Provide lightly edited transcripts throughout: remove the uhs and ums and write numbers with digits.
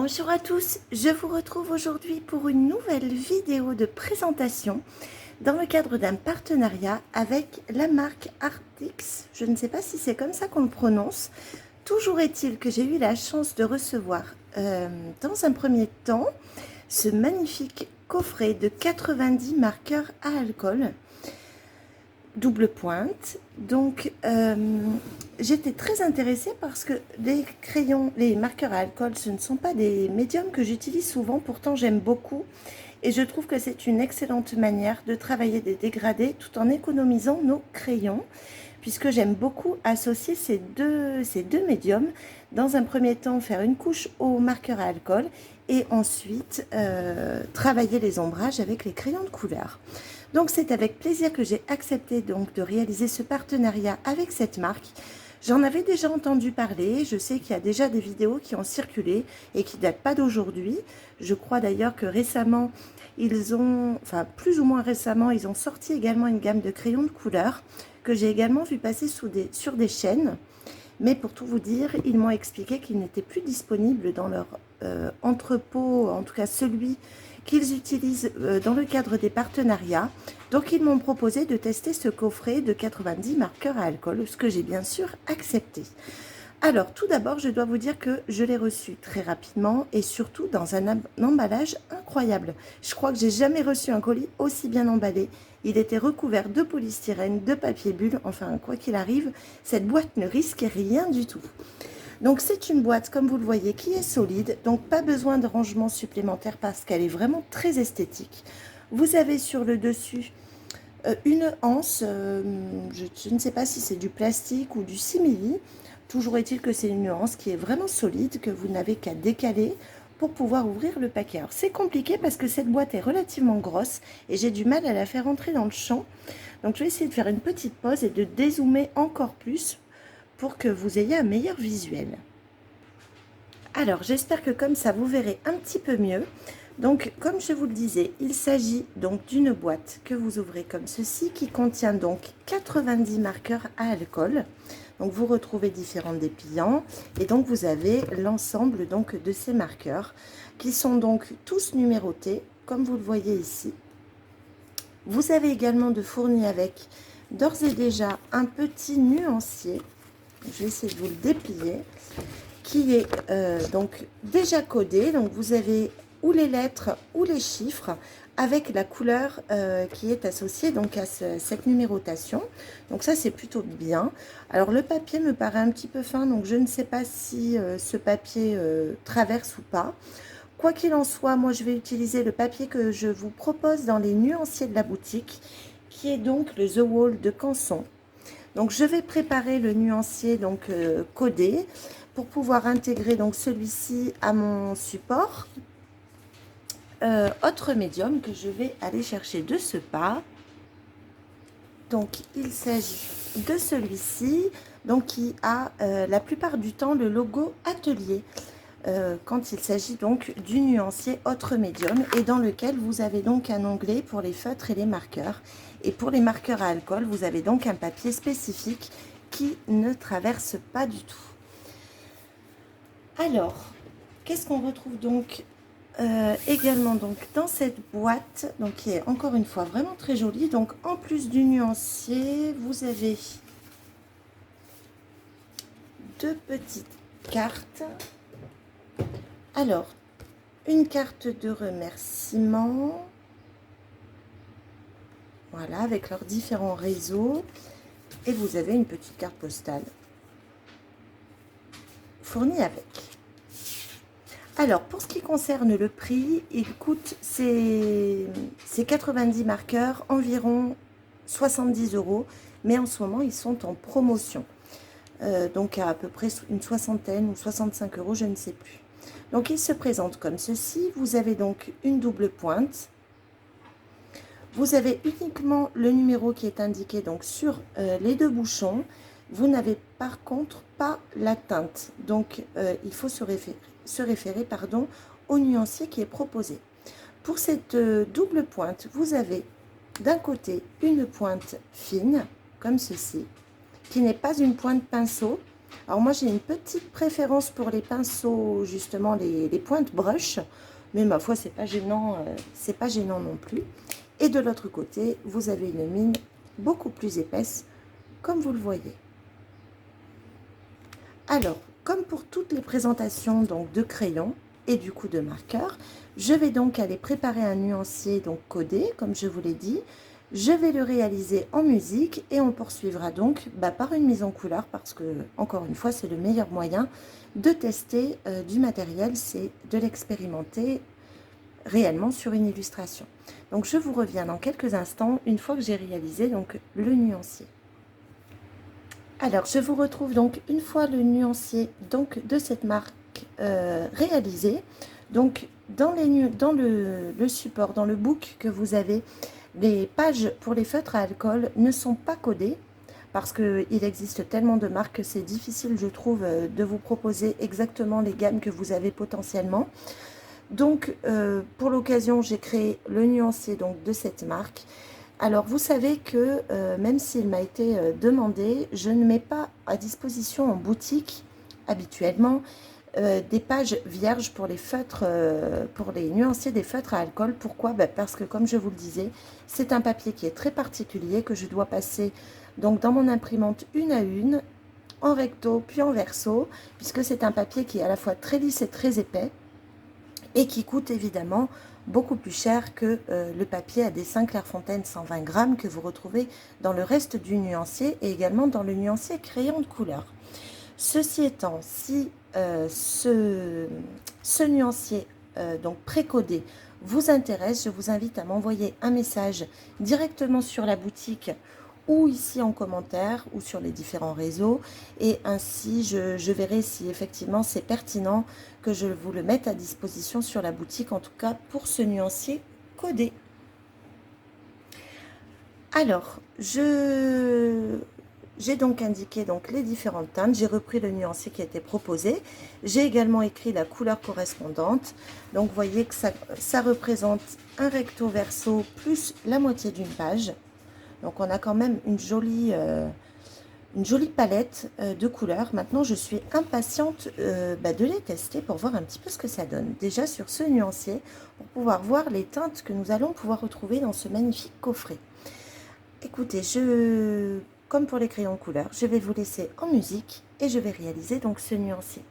Bonjour à tous, je vous retrouve aujourd'hui pour une nouvelle vidéo de présentation dans le cadre d'un partenariat avec la marque Artix. Je ne sais pas si c'est comme ça qu'on le prononce. Toujours est-il que j'ai eu la chance de recevoir dans un premier temps ce magnifique coffret de 90 marqueurs à alcool double pointe. Donc j'étais très intéressée parce que les crayons, les marqueurs à alcool, ce ne sont pas des médiums que j'utilise souvent, pourtant j'aime beaucoup et je trouve que c'est une excellente manière de travailler des dégradés tout en économisant nos crayons, puisque j'aime beaucoup associer ces deux médiums. Dans un premier temps, faire une couche au marqueur à alcool et ensuite travailler les ombrages avec les crayons de couleur. Donc c'est avec plaisir que j'ai accepté donc de réaliser ce partenariat avec cette marque. J'en avais déjà entendu parler, je sais qu'il y a déjà des vidéos qui ont circulé et qui ne datent pas d'aujourd'hui. Je crois d'ailleurs que récemment, plus ou moins récemment, ils ont sorti également une gamme de crayons de couleur que j'ai également vu passer sur des chaînes. Mais pour tout vous dire, ils m'ont expliqué qu'ils n'étaient plus disponibles dans leur entrepôt, en tout cas celui qu'ils utilisent dans le cadre des partenariats. Donc ils m'ont proposé de tester ce coffret de 90 marqueurs à alcool, ce que j'ai bien sûr accepté. Alors tout d'abord, je dois vous dire que je l'ai reçu très rapidement et surtout dans un emballage incroyable. Je crois que j'ai jamais reçu un colis aussi bien emballé. Il était recouvert de polystyrène, de papier bulle, enfin quoi qu'il arrive, cette boîte ne risquait rien du tout. Donc c'est une boîte, comme vous le voyez, qui est solide, donc pas besoin de rangement supplémentaire parce qu'elle est vraiment très esthétique. Vous avez sur le dessus une anse, je ne sais pas si c'est du plastique ou du simili. Toujours est-il que c'est une anse qui est vraiment solide, que vous n'avez qu'à décaler pour pouvoir ouvrir le paquet. Alors c'est compliqué parce que cette boîte est relativement grosse et j'ai du mal à la faire entrer dans le champ. Donc je vais essayer de faire une petite pause et de dézoomer encore plus pour que vous ayez un meilleur visuel. Alors j'espère que comme ça vous verrez un petit peu mieux. Donc comme je vous le disais, il s'agit donc d'une boîte que vous ouvrez comme ceci qui contient donc 90 marqueurs à alcool. Donc vous retrouvez différents dépliants et donc vous avez l'ensemble donc de ces marqueurs qui sont donc tous numérotés comme vous le voyez ici. Vous avez également de fourni avec d'ores et déjà un petit nuancier. Je vais essayer de vous le déplier, qui est donc déjà codé. Donc vous avez ou les lettres ou les chiffres avec la couleur qui est associée donc à cette numérotation. Donc ça c'est plutôt bien. Alors le papier me paraît un petit peu fin, donc je ne sais pas si ce papier traverse ou pas. Quoi qu'il en soit, moi je vais utiliser le papier que je vous propose dans les nuanciers de la boutique, qui est donc le The Wall de Canson. Donc je vais préparer le nuancier donc codé pour pouvoir intégrer donc celui-ci à mon support autre médium que je vais aller chercher de ce pas. Donc il s'agit de celui-ci, donc qui a la plupart du temps le logo atelier quand il s'agit donc du nuancier autre médium et dans lequel vous avez donc un onglet pour les feutres et les marqueurs. Et pour les marqueurs à alcool, vous avez donc un papier spécifique qui ne traverse pas du tout. Alors, qu'est-ce qu'on retrouve donc également donc dans cette boîte, donc qui est encore une fois vraiment très jolie. Donc en plus du nuancier, vous avez deux petites cartes. Alors, une carte de remerciement. Voilà, avec leurs différents réseaux. Et vous avez une petite carte postale fournie avec. Alors, pour ce qui concerne le prix, il coûte ces 90 marqueurs environ 70 €, mais en ce moment, ils sont en promotion. Donc, à peu près une soixantaine ou 65 €, je ne sais plus. Donc, il se présente comme ceci. Vous avez donc une double pointe. Vous avez uniquement le numéro qui est indiqué donc sur les deux bouchons. Vous n'avez par contre pas la teinte. Donc, il faut se référer au nuancier qui est proposé. Pour cette double pointe, vous avez d'un côté une pointe fine, comme ceci, qui n'est pas une pointe pinceau, Alors moi j'ai une petite préférence pour les pinceaux, justement les pointes brush, mais ma foi c'est pas gênant non plus. Et de l'autre côté, vous avez une mine beaucoup plus épaisse, comme vous le voyez. Alors, comme pour toutes les présentations donc de crayons et du coup de marqueur, je vais donc aller préparer un nuancier donc codé, comme je vous l'ai dit. Je vais le réaliser en musique et on poursuivra donc par une mise en couleur parce que, encore une fois, c'est le meilleur moyen de tester du matériel, c'est de l'expérimenter réellement sur une illustration. Donc je vous reviens dans quelques instants une fois que j'ai réalisé donc le nuancier. Alors je vous retrouve donc une fois le nuancier donc de cette marque réalisé. Donc dans le support, dans le book que vous avez, les pages pour les feutres à alcool ne sont pas codées parce qu'il existe tellement de marques que c'est difficile, je trouve, de vous proposer exactement les gammes que vous avez potentiellement. Donc, pour l'occasion, j'ai créé le nuancier donc, de cette marque. Alors, vous savez que même s'il m'a été demandé, je ne mets pas à disposition en boutique habituellement des pages vierges pour les feutres, pour les nuanciers des feutres à alcool. Pourquoi? Parce que, comme je vous le disais, c'est un papier qui est très particulier que je dois passer donc dans mon imprimante une à une, en recto puis en verso, puisque c'est un papier qui est à la fois très lisse et très épais et qui coûte évidemment beaucoup plus cher que le papier à dessin Clairefontaine 120 grammes que vous retrouvez dans le reste du nuancier et également dans le nuancier crayon de couleur. Ceci étant, si ce nuancier donc précodé vous intéresse, je vous invite à m'envoyer un message directement sur la boutique ou ici en commentaire ou sur les différents réseaux et ainsi je verrai si effectivement c'est pertinent que je vous le mette à disposition sur la boutique, en tout cas pour ce nuancier codé. Alors, j'ai donc indiqué donc les différentes teintes, j'ai repris le nuancier qui a été proposé, j'ai également écrit la couleur correspondante, donc vous voyez que ça représente un recto verso plus la moitié d'une page, donc on a quand même une jolie palette de couleurs. Maintenant je suis impatiente de les tester pour voir un petit peu ce que ça donne, déjà sur ce nuancier, pour pouvoir voir les teintes que nous allons pouvoir retrouver dans ce magnifique coffret. Écoutez, comme pour les crayons de couleur, je vais vous laisser en musique et je vais réaliser donc ce nuancier.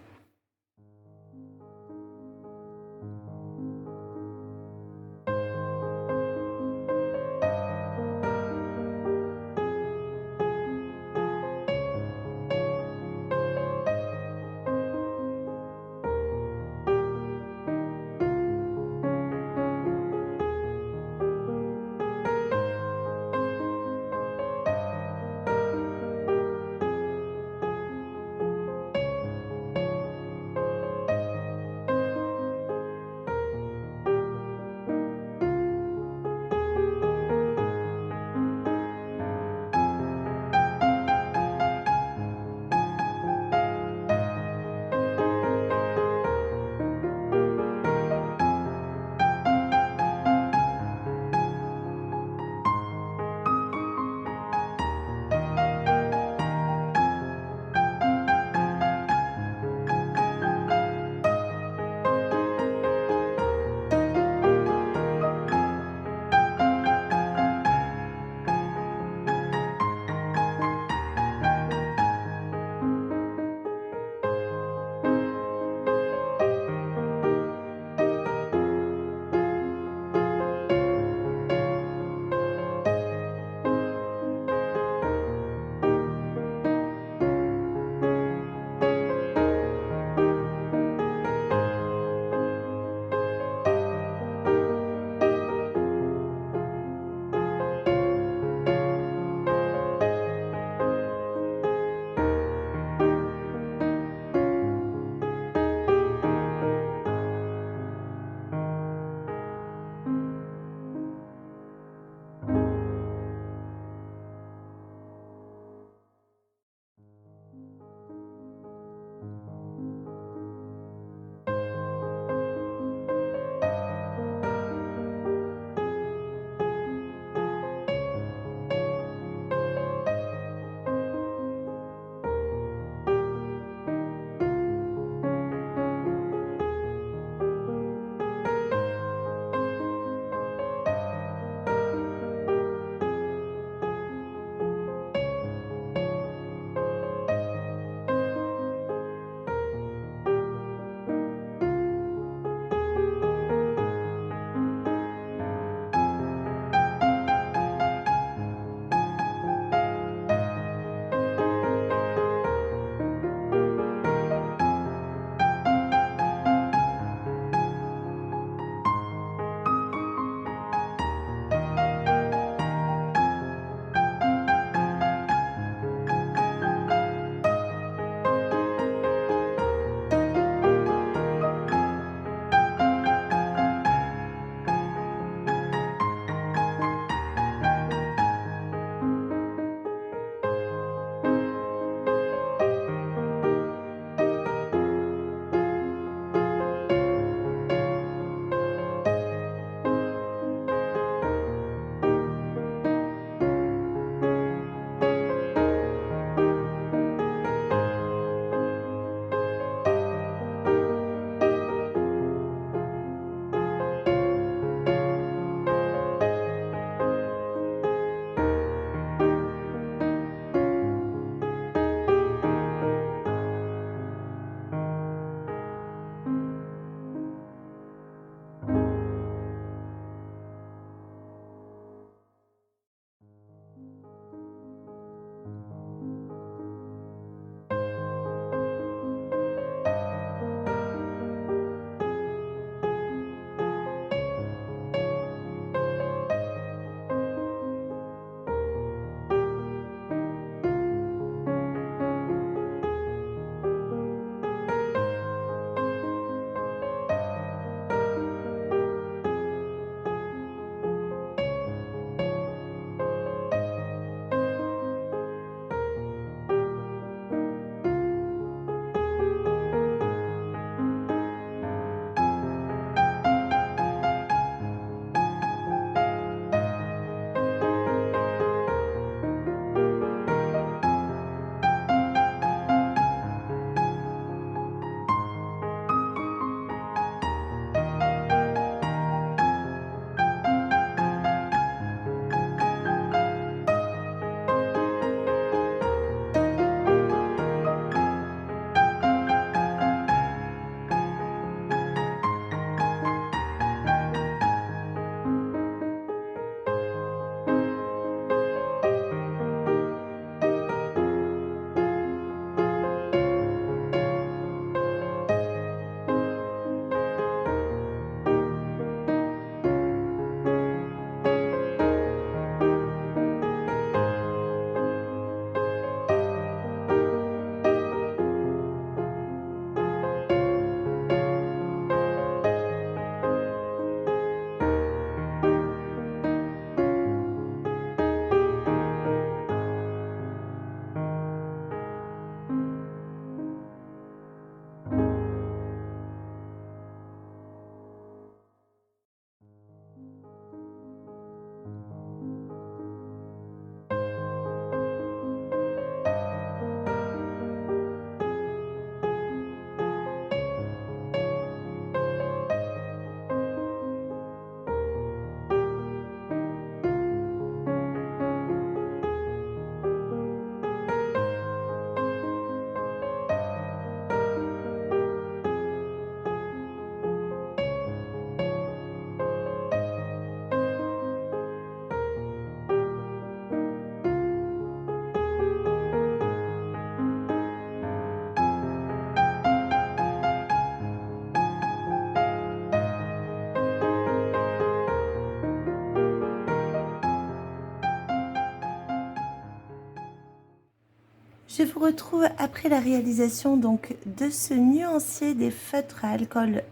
Je vous retrouve après la réalisation donc de ce nuancier des feutres à alcool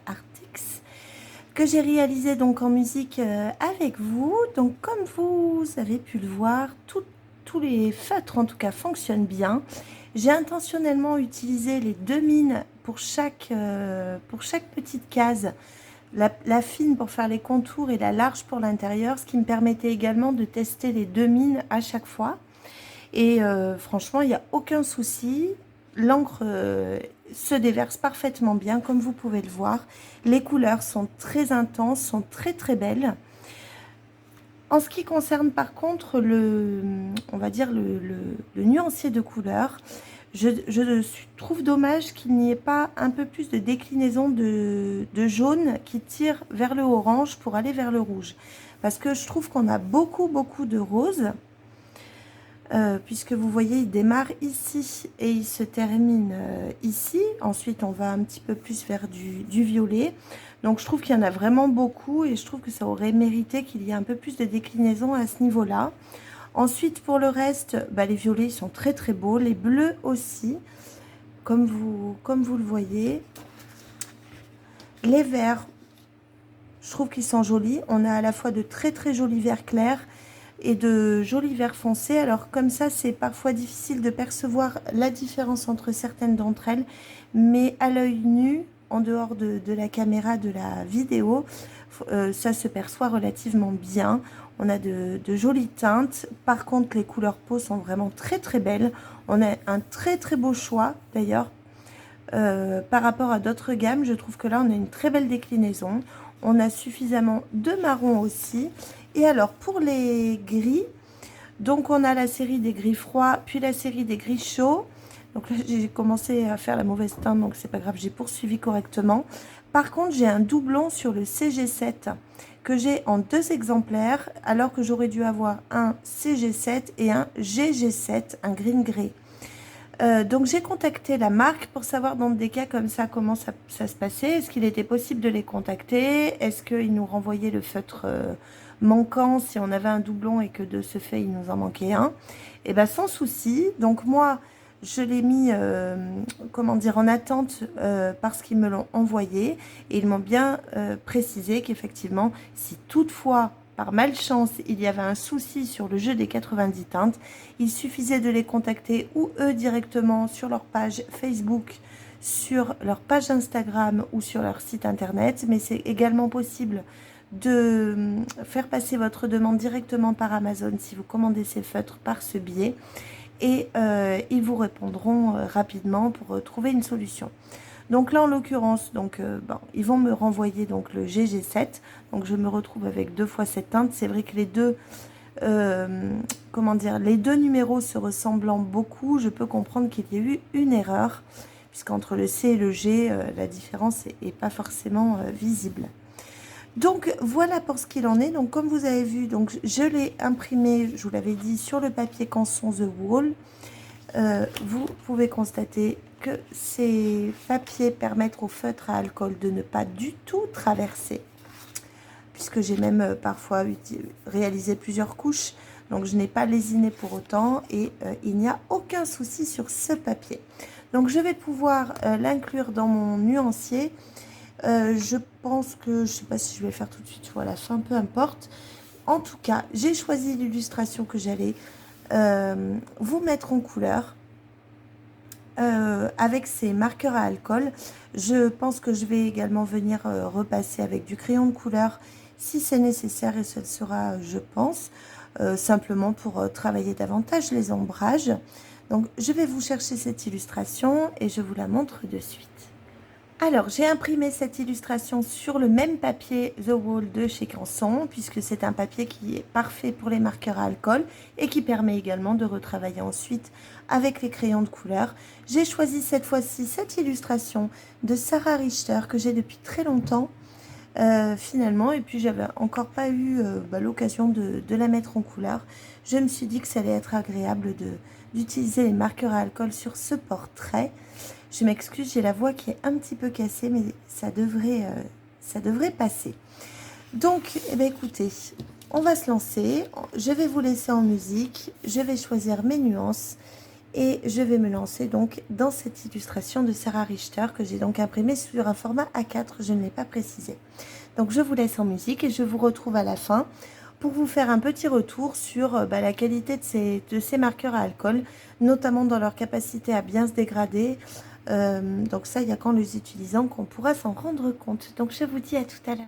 Artix que j'ai réalisé donc en musique avec vous. Donc comme vous avez pu le voir, tous les feutres en tout cas fonctionnent bien. J'ai intentionnellement utilisé les deux mines pour chaque petite case. La fine pour faire les contours et la large pour l'intérieur, ce qui me permettait également de tester les deux mines à chaque fois. Et franchement, il n'y a aucun souci. L'encre se déverse parfaitement bien, comme vous pouvez le voir. Les couleurs sont très intenses, sont très très belles. En ce qui concerne par contre on va dire le nuancier de couleurs, je trouve dommage qu'il n'y ait pas un peu plus de déclinaison de jaune qui tire vers le orange pour aller vers le rouge. Parce que je trouve qu'on a beaucoup de rose. Puisque vous voyez, il démarre ici et il se termine ici. Ensuite, on va un petit peu plus vers du violet. Donc, je trouve qu'il y en a vraiment beaucoup et je trouve que ça aurait mérité qu'il y ait un peu plus de déclinaison à ce niveau-là. Ensuite, pour le reste, les violets sont très très beaux. Les bleus aussi, comme vous le voyez. Les verts, je trouve qu'ils sont jolis. On a à la fois de très très jolis verts clairs et de jolis verts foncés. Alors comme ça, c'est parfois difficile de percevoir la différence entre certaines d'entre elles, mais à l'œil nu, en dehors de la caméra de la vidéo, ça se perçoit relativement bien. On a de jolies teintes. Par contre, les couleurs peau sont vraiment très très belles. On a un très très beau choix d'ailleurs. Par rapport à d'autres gammes, je trouve que là, on a une très belle déclinaison. On a suffisamment de marron aussi. Et alors, pour les gris, donc on a la série des gris froids, puis la série des gris chauds. Donc là, j'ai commencé à faire la mauvaise teinte, donc c'est pas grave, j'ai poursuivi correctement. Par contre, j'ai un doublon sur le CG7 que j'ai en 2 exemplaires, alors que j'aurais dû avoir un CG7 et un GG7, un green grey. Donc j'ai contacté la marque pour savoir dans des cas comme ça comment ça se passait. Est-ce qu'il était possible de les contacter? Est-ce qu'ils nous renvoyaient le feutre manquant si on avait un doublon et que de ce fait il nous en manquait un? Et bien sans souci. Donc moi je l'ai mis comment dire, en attente parce qu'ils me l'ont envoyé et ils m'ont bien précisé qu'effectivement si toutefois par malchance, il y avait un souci sur le jeu des 90 teintes. Il suffisait de les contacter ou eux directement sur leur page Facebook, sur leur page Instagram ou sur leur site internet. Mais c'est également possible de faire passer votre demande directement par Amazon si vous commandez ces feutres par ce biais. Et ils vous répondront rapidement pour trouver une solution. Donc là, en l'occurrence, ils vont me renvoyer donc le GG7. Donc je me retrouve avec 2 fois cette teinte. C'est vrai que les deux, les deux numéros se ressemblant beaucoup, je peux comprendre qu'il y a eu une erreur, puisqu'entre le C et le G, la différence n'est pas forcément visible. Donc voilà pour ce qu'il en est. Donc comme vous avez vu, donc je l'ai imprimé, je vous l'avais dit, sur le papier Canson The Wall. Vous pouvez constater que ces papiers permettent au feutre à alcool de ne pas du tout traverser, puisque j'ai même parfois réalisé plusieurs couches, donc je n'ai pas lésiné pour autant et il n'y a aucun souci sur ce papier. Donc je vais pouvoir l'inclure dans mon nuancier. Je pense que, je ne sais pas si je vais le faire tout de suite ou à la fin, peu importe. En tout cas, j'ai choisi l'illustration que j'allais vous mettre en couleur avec ces marqueurs à alcool. Je pense que je vais également venir repasser avec du crayon de couleur si c'est nécessaire, et ce sera, je pense, simplement pour travailler davantage les ombrages. Donc je vais vous chercher cette illustration et je vous la montre de suite. Alors, j'ai imprimé cette illustration sur le même papier The Wall de chez Canson, puisque c'est un papier qui est parfait pour les marqueurs à alcool et qui permet également de retravailler ensuite avec les crayons de couleur. J'ai choisi cette fois-ci cette illustration de Sarah Richter que j'ai depuis très longtemps finalement, et puis j'avais encore pas eu l'occasion de la mettre en couleur. Je me suis dit que ça allait être agréable d'utiliser les marqueurs à alcool sur ce portrait. Je m'excuse, j'ai la voix qui est un petit peu cassée, mais ça devrait passer. Donc, écoutez, on va se lancer. Je vais vous laisser en musique. Je vais choisir mes nuances Et je vais me lancer donc dans cette illustration de Sarah Richter que j'ai donc imprimée sur un format A4, je ne l'ai pas précisé. Donc je vous laisse en musique et je vous retrouve à la fin pour vous faire un petit retour sur la qualité de ces marqueurs à alcool, notamment dans leur capacité à bien se dégrader. Donc ça, il n'y a qu'en les utilisant qu'on pourra s'en rendre compte. Donc je vous dis à tout à l'heure.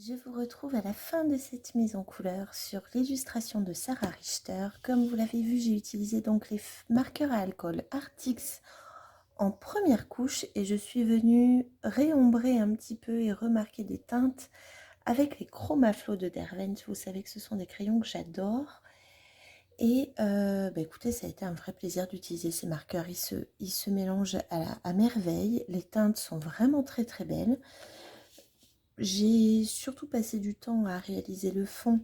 Je vous retrouve à la fin de cette mise en couleur sur l'illustration de Sarah Richter. Comme vous l'avez vu, j'ai utilisé donc les marqueurs à alcool Artix en première couche et je suis venue réombrer un petit peu et remarquer des teintes avec les Chromaflow de Derwent. Vous savez que ce sont des crayons que j'adore. Et écoutez, ça a été un vrai plaisir d'utiliser ces marqueurs. Ils se mélangent à merveille. Les teintes sont vraiment très très belles. J'ai surtout passé du temps à réaliser le fond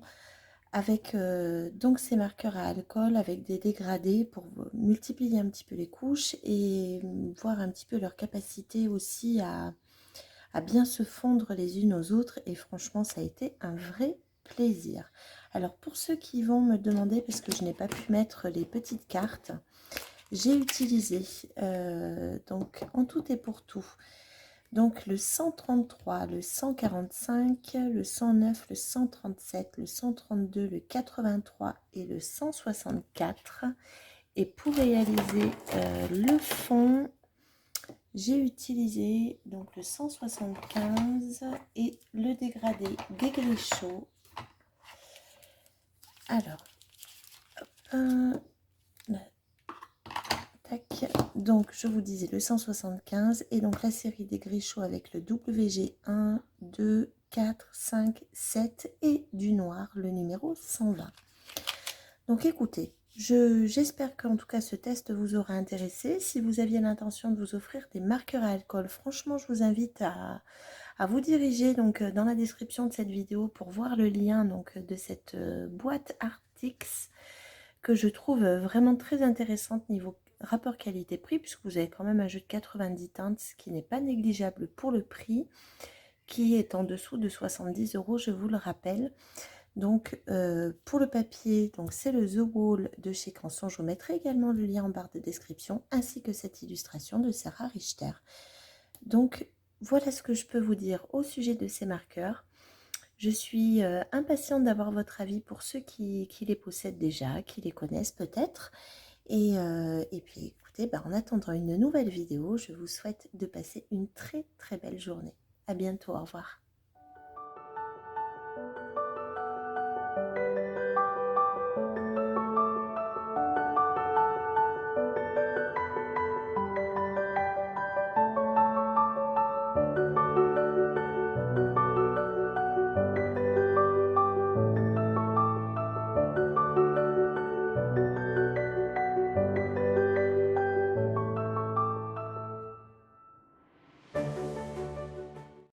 avec donc ces marqueurs à alcool avec des dégradés pour multiplier un petit peu les couches et voir un petit peu leur capacité aussi à bien se fondre les unes aux autres. Et franchement, ça a été un vrai plaisir. Alors pour ceux qui vont me demander, parce que je n'ai pas pu mettre les petites cartes, j'ai utilisé donc en tout et pour tout. Donc le 133, le 145, le 109, le 137, le 132, le 83 et le 164. Et pour réaliser le fond, j'ai utilisé donc le 175 et le dégradé des Gris-Chaux. Alors, hop, tac. Donc je vous disais le 175 et donc la série des Gris-Chaux avec le WG 1, 2, 4, 5, 7 et du noir le numéro 120. Donc écoutez, j'espère qu'en tout cas ce test vous aura intéressé. Si vous aviez l'intention de vous offrir des marqueurs à alcool, franchement je vous invite à vous diriger donc dans la description de cette vidéo pour voir le lien donc de cette boîte Artix que je trouve vraiment très intéressante niveau rapport qualité-prix, puisque vous avez quand même un jeu de 90 teintes, ce qui n'est pas négligeable pour le prix, qui est en dessous de 70 €, je vous le rappelle. Donc pour le papier, donc c'est le The Wall de chez Canson. Je vous mettrai également le lien en barre de description, ainsi que cette illustration de Sarah Richter. Donc voilà ce que je peux vous dire au sujet de ces marqueurs. Je suis impatiente d'avoir votre avis pour ceux qui les possèdent déjà, qui les connaissent peut-être. Et puis écoutez, en attendant une nouvelle vidéo, je vous souhaite de passer une très très belle journée. À bientôt, au revoir.